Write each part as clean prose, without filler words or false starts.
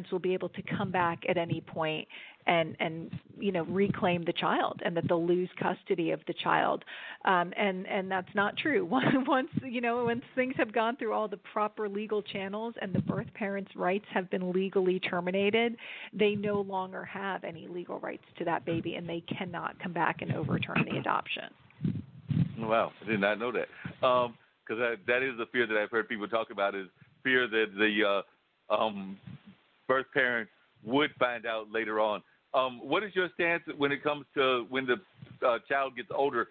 parents will be able to come back at any point and reclaim the child, and that they'll lose custody of the child. And that's not true. Once things have gone through all the proper legal channels and the birth parents' rights have been legally terminated, they no longer have any legal rights to that baby, and they cannot come back and overturn the adoption. Wow, I did not know that. Because that is the fear that I've heard people talk about, is fear that the birth parents would find out later on. What is your stance when it comes to when the child gets older,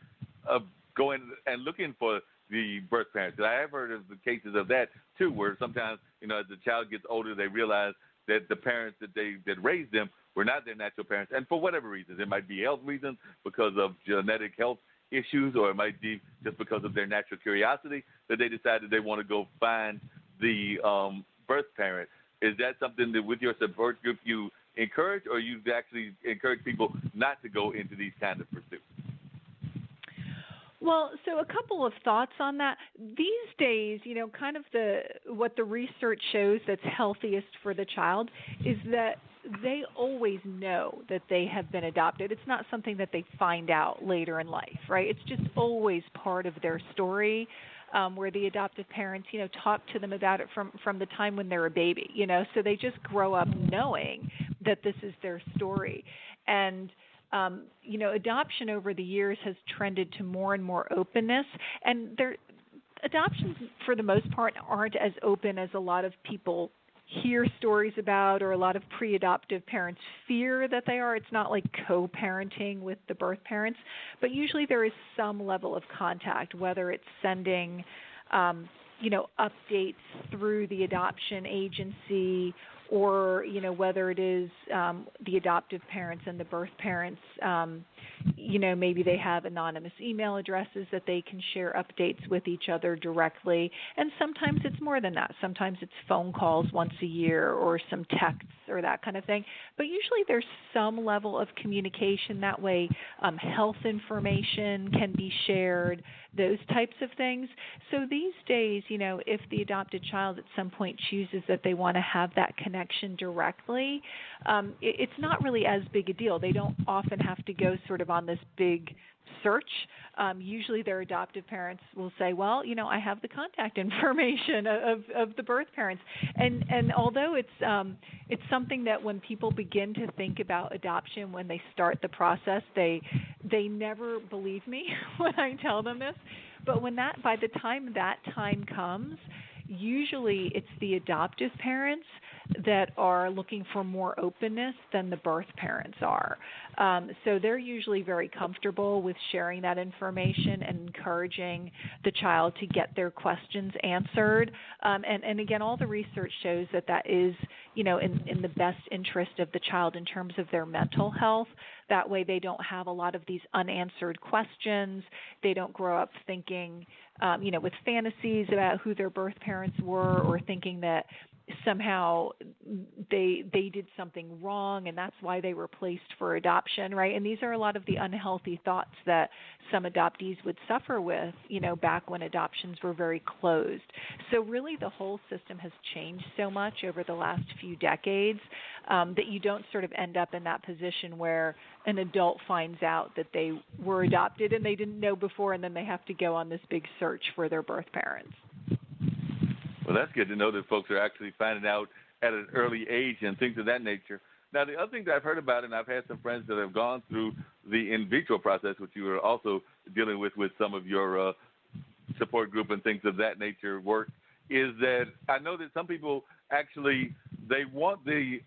going and looking for the birth parents? I have heard of the cases of that too, where sometimes as the child gets older, they realize that the parents that raised them were not their natural parents, and for whatever reasons, it might be health reasons because of genetic health issues, or it might be just because of their natural curiosity that they decided they want to go find the birth parent. Is that something that with your support group you encourage, or you actually encourage people not to go into these kind of pursuits? Well, so a couple of thoughts on that. These days, kind of what the research shows that's healthiest for the child is that they always know that they have been adopted. It's not something that they find out later in life, right? It's just always part of their story, where the adoptive parents, talk to them about it from the time when they're a baby, so they just grow up knowing that this is their story. And adoption over the years has trended to more and more openness, and adoptions for the most part aren't as open as a lot of people hear stories about, or a lot of pre-adoptive parents fear that they are. It's not like co-parenting with the birth parents, but usually there is some level of contact, whether it's sending updates through the adoption agency, or whether it is the adoptive parents and the birth parents, maybe they have anonymous email addresses that they can share updates with each other directly. And sometimes it's more than that. Sometimes it's phone calls once a year, or some texts, or that kind of thing. But usually there's some level of communication that way. Health information can be shared, those types of things. So these days, if the adopted child at some point chooses that they want to have that connection directly, it's not really as big a deal. They don't often have to go sort of on this big search. Usually their adoptive parents will say, well, I have the contact information of the birth parents. And although it's something that when people begin to think about adoption, when they start the process, they never believe me when I tell them this. But by the time that time comes, usually it's the adoptive parents that are looking for more openness than the birth parents are. So they're usually very comfortable with sharing that information and encouraging the child to get their questions answered. And again, all the research shows that is, in the best interest of the child in terms of their mental health. That way they don't have a lot of these unanswered questions. They don't grow up thinking, with fantasies about who their birth parents were, or thinking that somehow they did something wrong and that's why they were placed for adoption, right? And these are a lot of the unhealthy thoughts that some adoptees would suffer with, back when adoptions were very closed. So really the whole system has changed so much over the last few decades that you don't sort of end up in that position where an adult finds out that they were adopted and they didn't know before, and then they have to go on this big search for their birth parents. Well, that's good to know that folks are actually finding out at an early age and things of that nature. Now, the other thing that I've heard about, and I've had some friends that have gone through the in vitro process, which you are also dealing with some of your support group and things of that nature work, is that I know that some people actually, they want the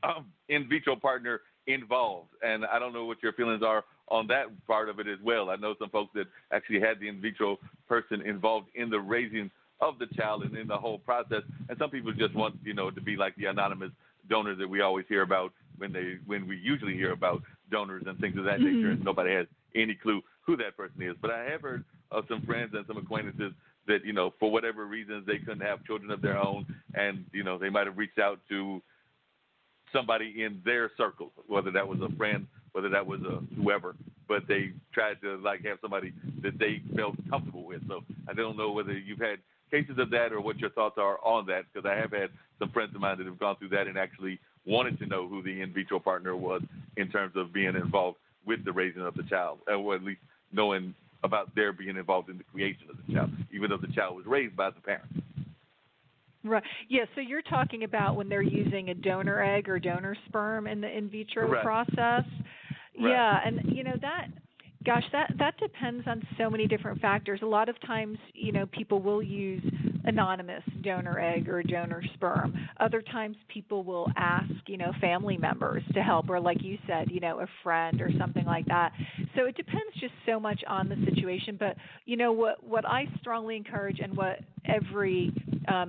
in vitro partner involved. And I don't know what your feelings are on that part of it as well. I know some folks that actually had the in vitro person involved in the raising of the child and in the whole process, and some people just want to be like the anonymous donors that we always hear about when we usually hear about donors and things of that nature, and nobody has any clue who that person is. But I have heard of some friends and some acquaintances that for whatever reasons they couldn't have children of their own, and they might have reached out to somebody in their circle, whether that was a friend, whether that was a whoever, but they tried to have somebody that they felt comfortable with. So I don't know whether you've had cases of that or what your thoughts are on that, because I have had some friends of mine that have gone through that and actually wanted to know who the in vitro partner was in terms of being involved with the raising of the child, or at least knowing about their being involved in the creation of the child, even though the child was raised by the parents. Right. Yeah, so you're talking about when they're using a donor egg or donor sperm in the in vitro Right. process. Right. Yeah, and that depends on so many different factors. A lot of times, people will use anonymous donor egg or donor sperm. Other times people will ask, family members to help, or like you said, a friend or something like that. So it depends just so much on the situation. But, what I strongly encourage, and what every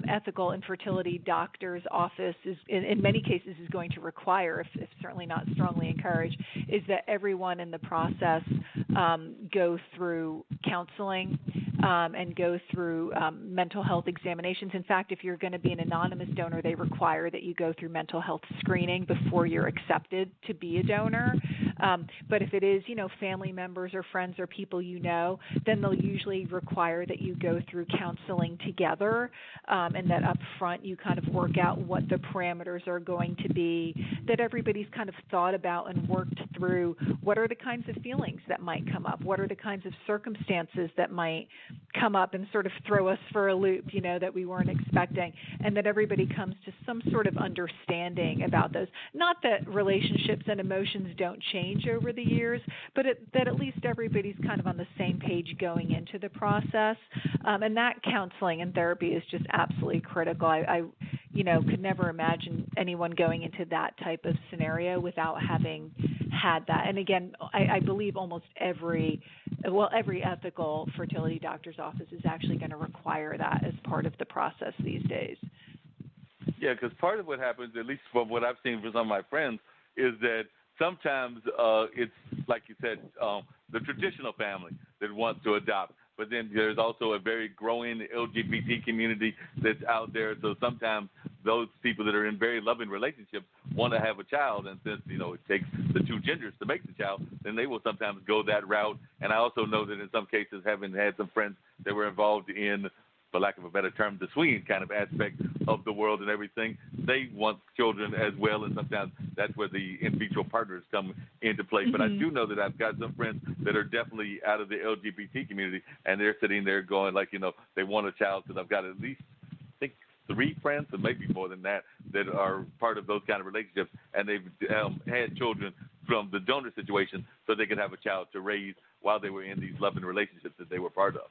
ethical infertility doctor's office is, in many cases, is going to require, if certainly not strongly encourage, is that everyone in the process go through counseling and go through mental health examinations. In fact, if you're going to be an anonymous donor, they require that you go through mental health screening before you're accepted to be a donor. But if it is, family members or friends or people then they'll usually require that you go through counseling together, and that up front you kind of work out what the parameters are going to be, that everybody's kind of thought about and worked through what are the kinds of feelings that might come up, what are the kinds of circumstances that might come up and sort of throw us for a loop, that we weren't expecting, and that everybody comes to some sort of understanding about those. Not that relationships and emotions don't change over the years, but that at least everybody's kind of on the same page going into the process. And that counseling and therapy is just absolutely critical. I could never imagine anyone going into that type of scenario without having had that. And again, I believe almost every ethical fertility doctor's office is actually going to require that as part of the process these days. Yeah, because part of what happens, at least from what I've seen from some of my friends, is that sometimes it's, like you said, the traditional family that wants to adopt. But then there's also a very growing LGBT community that's out there. So sometimes those people that are in very loving relationships want to have a child. And since, it takes the two genders to make the child, then they will sometimes go that route. And I also know that in some cases, having had some friends that were involved in, for lack of a better term, the swinging kind of aspect of the world and everything, they want children as well, and sometimes that's where the in vitro partners come into play. Mm-hmm. But I do know that I've got some friends that are definitely out of the LGBT community, and they're sitting there going they want a child, because I've got at least, I think, 3 friends, or maybe more than that are part of those kind of relationships, and they've had children from the donor situation so they could have a child to raise while they were in these loving relationships that they were part of.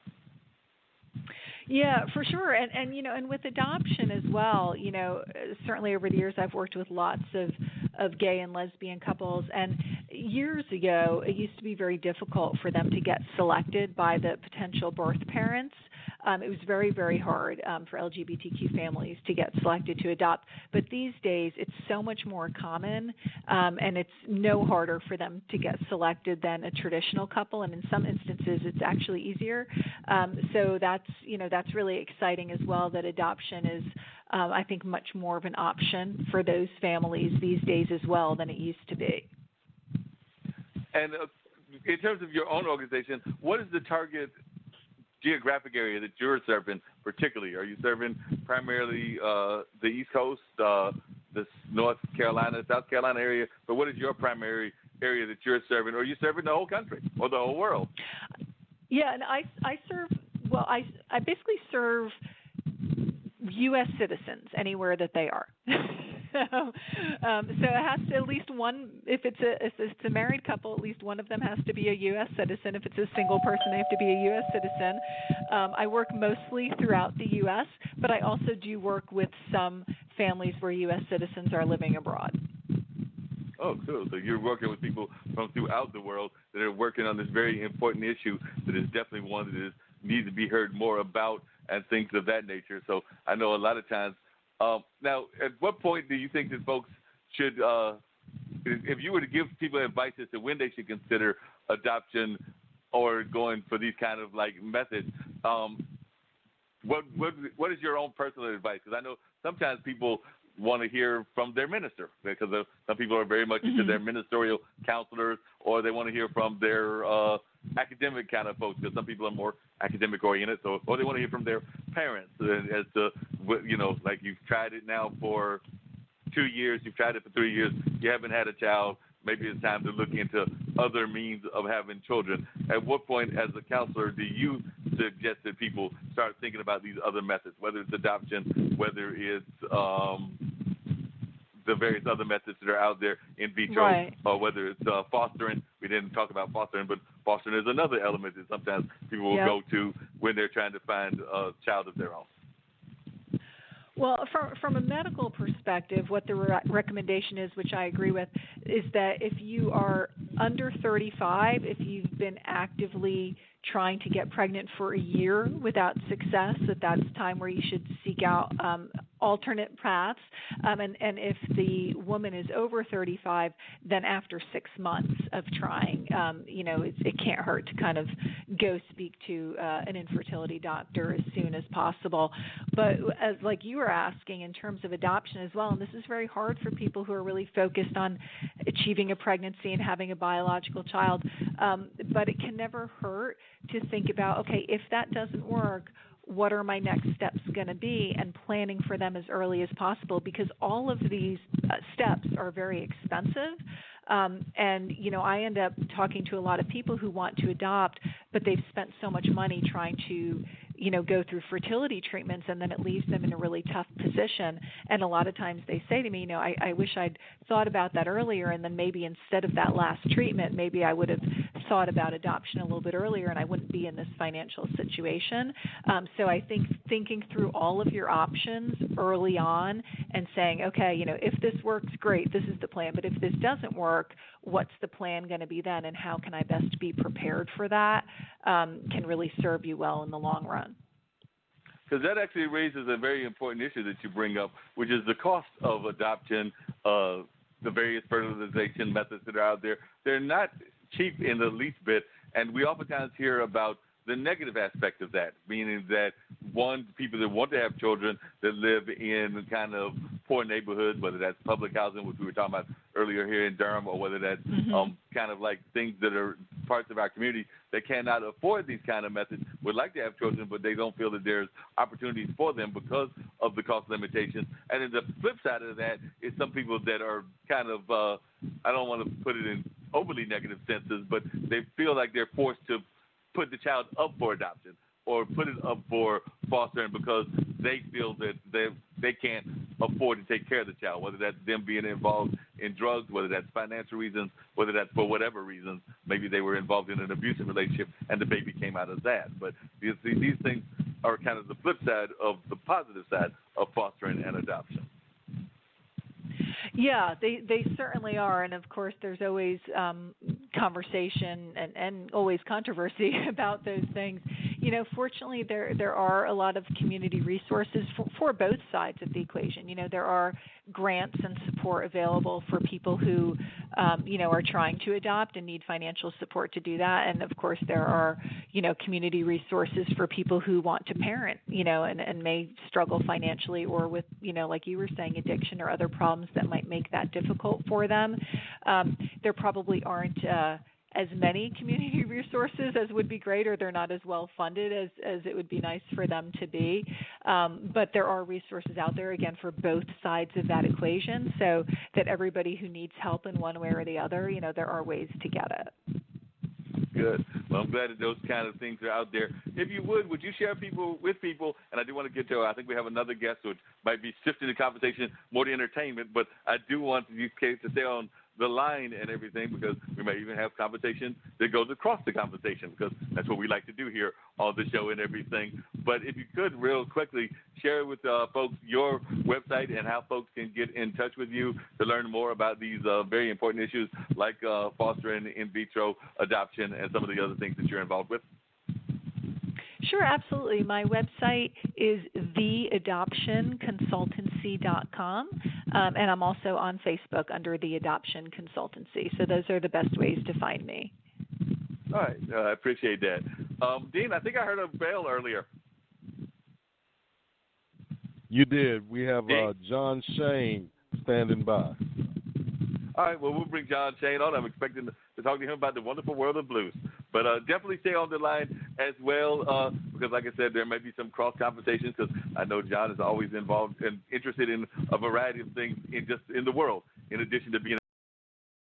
Yeah, for sure. And with adoption as well, certainly over the years I've worked with lots of gay and lesbian couples, and years ago it used to be very difficult for them to get selected by the potential birth parents. It was very, very hard for LGBTQ families to get selected to adopt. But these days it's so much more common, and it's no harder for them to get selected than a traditional couple, and in some instances it's actually easier. So that's really exciting as well, that adoption is, I think, much more of an option for those families these days as well than it used to be. And in terms of your own organization, what is the target geographic area that you're serving particularly? Are you serving primarily the East Coast, the North Carolina, South Carolina area? But what is your primary area that you're serving? Or are you serving the whole country or the whole world? Yeah, and I serve, I basically serve U.S. citizens anywhere that they are. So it has to, at least one, if it's a married couple, at least one of them has to be a U.S. citizen. If it's a single person, they have to be a U.S. citizen. I work mostly throughout the U.S., but I also do work with some families where U.S. citizens are living abroad. Oh, cool. So you're working with people from throughout the world that are working on this very important issue that is definitely one that needs to be heard more about and things of that nature. So I know a lot of times. Now, at what point do you think that folks should, if you were to give people advice as to when they should consider adoption or going for these kind of methods, what is your own personal advice? Because I know sometimes people want to hear from their minister, because some people are very much into their ministerial counselors, or they want to hear from their academic kind of folks, because some people are more academic oriented, or they want to hear from their parents as to what, like you've tried it now for 2 years, you've tried it for 3 years, you haven't had a child, maybe it's time to look into other means of having children. At what point, as a counselor, do you suggest that people start thinking about these other methods, whether it's adoption, whether it's the various other methods that are out there in vitro, right. or whether it's fostering? We didn't talk about fostering, but fostering is another element that sometimes people will Yep. go to when they're trying to find a child of their own. Well, from a medical perspective, what the recommendation is, which I agree with, is that if you are under 35, if you've been actively trying to get pregnant for a year without success, that's time where you should seek out alternate paths. And if the woman is over 35, then after 6 months of trying, it can't hurt to kind of go speak to an infertility doctor as soon as possible. But as like you were asking in terms of adoption as well, and this is very hard for people who are really focused on achieving a pregnancy and having a biological child, but it can never hurt to think about, okay, if that doesn't work, what are my next steps going to be, and planning for them as early as possible, because all of these steps are very expensive. And, I end up talking to a lot of people who want to adopt, but they've spent so much money trying to, go through fertility treatments, and then it leaves them in a really tough position. And a lot of times they say to me, I wish I'd thought about that earlier, and then maybe instead of that last treatment, maybe I would have thought about adoption a little bit earlier, and I wouldn't be in this financial situation. So I think thinking through all of your options early on and saying, okay, if this works, great, this is the plan. But if this doesn't work, what's the plan going to be then, and how can I best be prepared for that, can really serve you well in the long run. Because that actually raises a very important issue that you bring up, which is the cost of adoption, the various fertilization methods that are out there. They're not cheap in the least bit, and we oftentimes hear about the negative aspect of that, meaning that, one, people that want to have children that live in kind of poor neighborhoods, whether that's public housing, which we were talking about earlier here in Durham, or whether that's kind of like things that are parts of our community that cannot afford these kind of methods, would like to have children, but they don't feel that there's opportunities for them because of the cost limitations. And then the flip side of that is some people that are kind of, I don't want to put it in overly negative senses, but they feel like they're forced to put the child up for adoption or put it up for fostering because they feel that they can't afford to take care of the child, whether that's them being involved in drugs, whether that's financial reasons, whether that's for whatever reasons. Maybe they were involved in an abusive relationship and the baby came out of that. But these things are kind of the flip side of the positive side of fostering and adoption. Yeah, they certainly are, and of course there's always conversation and always controversy about those things. Fortunately there are a lot of community resources for both sides of the equation. There are grants and support available for people who are trying to adopt and need financial support to do that, and of course there are community resources for people who want to parent, and may struggle financially or with like you were saying, addiction or other problems that might make that difficult for them. There probably aren't as many community resources as would be great, or they're not as well funded as it would be nice for them to be. But there are resources out there, again, for both sides of that equation, so that everybody who needs help in one way or the other, there are ways to get it. Good. Well, I'm glad that those kind of things are out there. If you would you share with people, and I do want to get to, I think we have another guest which might be shifting the conversation more to entertainment, but I do want you to stay on the line and everything, because we may even have conversation that goes across the conversation, because that's what we like to do here on the show and everything. But if you could real quickly share with folks your website and how folks can get in touch with you to learn more about these very important issues like fostering, in vitro adoption, and some of the other things that you're involved with. Sure, absolutely. My website is theadoptionconsultancy.com, and I'm also on Facebook under The Adoption Consultancy. So those are the best ways to find me. All right. I appreciate that. Dean, I think I heard a bell earlier. You did. We have Jon Shain standing by. All right, well, we'll bring Jon Shain on. I'm expecting to talk to him about the wonderful world of blues. But definitely stay on the line. as well, because like I said, there may be some cross conversations, because I know Jon is always involved and interested in a variety of things in the world, in addition to being